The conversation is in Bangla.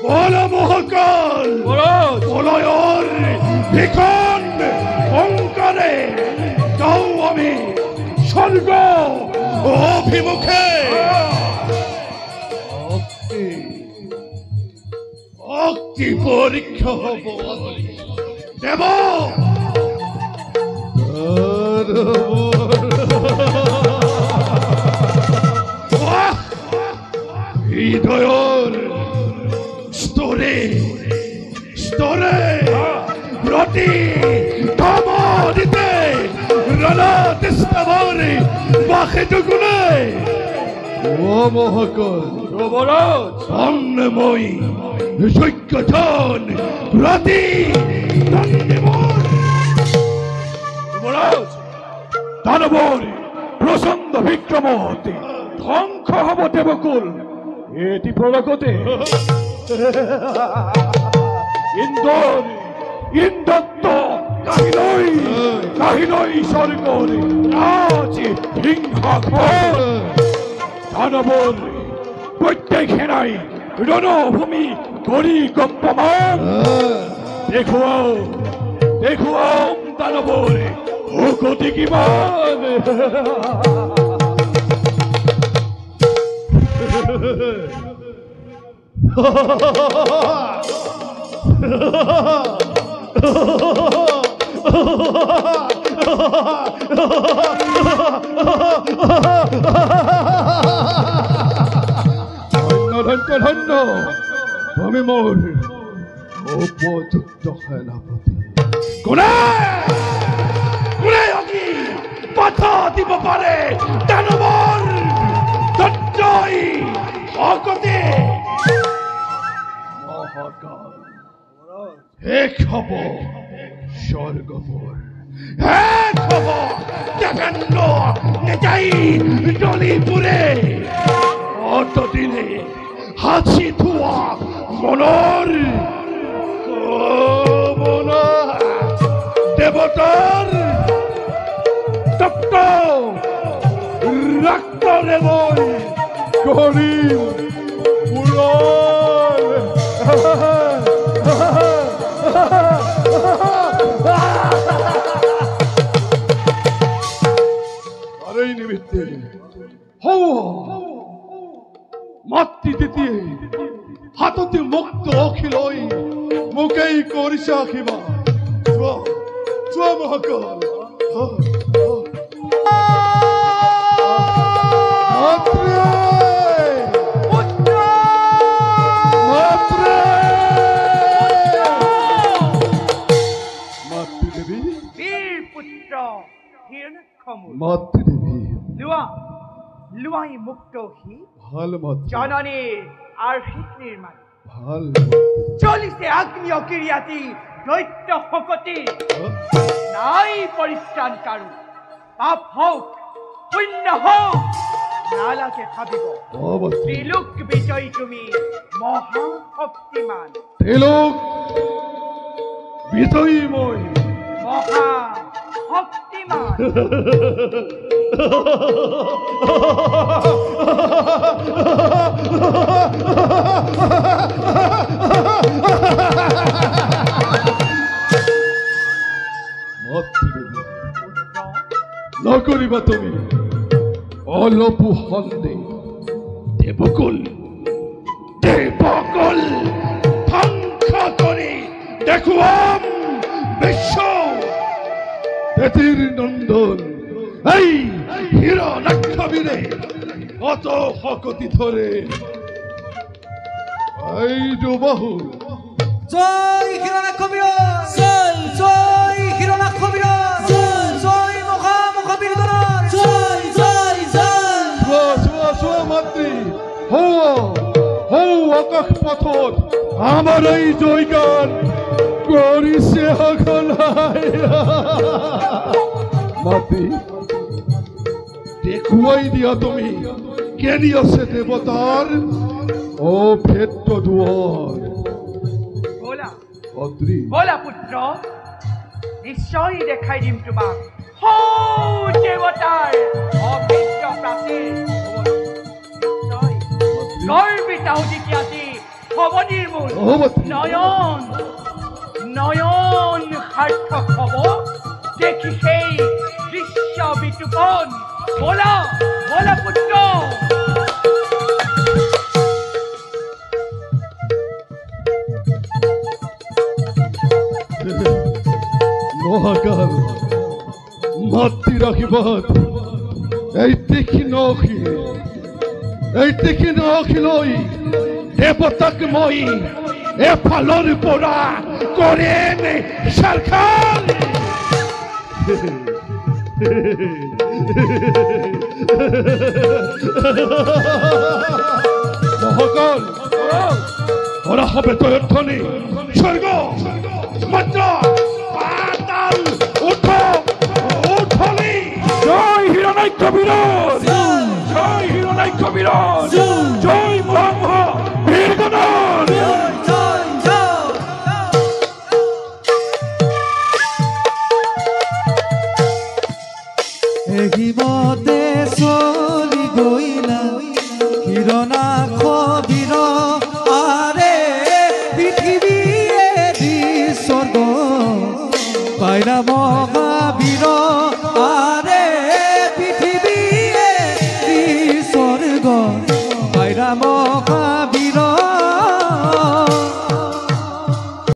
বলো মহাকাল বলয়র ভিখন অঙ্কারে যাও আমি স্বর্গ অভিমুখে অক্তি পরীক্ষা হব দেব হৃদয়র স্তরে স্তরে প্রতি ধমনিতে রণাতিস্তবরে বাখেটুকুনে ও মহাকাল যুবরাজ অন্নময়ী সৈক্যধন প্রতি যুবরাজ দানবর প্রচন্ড বিক্রমতে ধ্বংস হব দেবকুল এটি প্রলগতে ইন্দোর ইন্দত্ত কাহিনই স্বর্গরে আজ হিংসাঘর দানবর প্রত্যেক হেনাই রণভূমি গড়ি গম্পমান দেখুয়াও দেখুয়াও দানবর ভূগতি কিমান ধন্য তুমি মোর উপযুক্ত সেনাপতি কোনে কোনে অগি পাথা দিব পারে দানবর সঞ্জয় অগতে মহাকাল এক হব স্বর্গপুর এক হব দেবেন্দ্র নেতাই ডলিপুরে অতদিনে হাসি ধোয়া মনর মনা দেবতার তপ্ত রক্ত রেবল গরিব পুরল আর এই নিমিত্তে মাতৃতে দিয়ে হাততে মুক্ত অখিলই মুখেই করিসা খিমা মহাকাল মাতৃদেবী লুয়াই মুক্ত হি ভালো মাতৃ জননীর আর্হিক নির্মাণ ভাল চলিছে আগ্নেয় ক্রিয়াতি দৈত্য শকতি নাই পরিত্রাণ কারু পাপ হোক পুণ্য হোক নালাকে ভাবিব ত্রিলোক বিজয়ী তুমি মহাশক্তিমান ত্রিলোক বিজয়ী মই মহা শক্তিমান নকরিবা তুমি অলপু হন্দে দেবকুল দেবকুল ধ্বংস করে দেখুয়াম বিশ্ব তেতির নন্দন এই হিরণাক্ষবীরে কত হকতি ধরে এই যুবাহু জয় হিরণাক্ষবীর জয় জয় হিরণাক্ষবীর জয় জয় মহামহাবীর জয় জয় জয় মাতৃ হো হো আকাশ পথত আমার এই জয়গান করিছে হগলাই মাতৃ দেখুৱাই দিয়া তুমি কেনি আছে দেৱতাৰ ও ভেট্ট দুৱাৰ বলা অদ্ৰি বলা পুত্র নিশ্চয় দেখাই দিম তোমাক হৌ দেৱতাৰ অভিজ্ঞ প্ৰাচীৰ গৰ্বিত উদিতি আজি হব নিৰ্মূল হ'ব। নয়ন নয়ন সাৰ্থক হব দেখি সেই দৃশ্য বিতুপন বলা বলা পুত্ৰ মহাকাল মাতৃ ৰাখিবাত এই দেখি লৈ দেৱতাক মই এফালৰ পৰা কৰিম চাৰখাল মহাকাল ওরা হবে তো ধ্বনি স্বর্গ মাত্র পাতাল উঠো উঠলি জয় হিরণাক্ষ বিরাট জয় হিরণাক্ষ বিরাট জয় মহামহা বীরগণার এগিমতে চলি গইলা হিৰণাক্ষ বীৰ আৰে পৃথিৱীয়ে দি স্বৰ্গ পাইলা মহা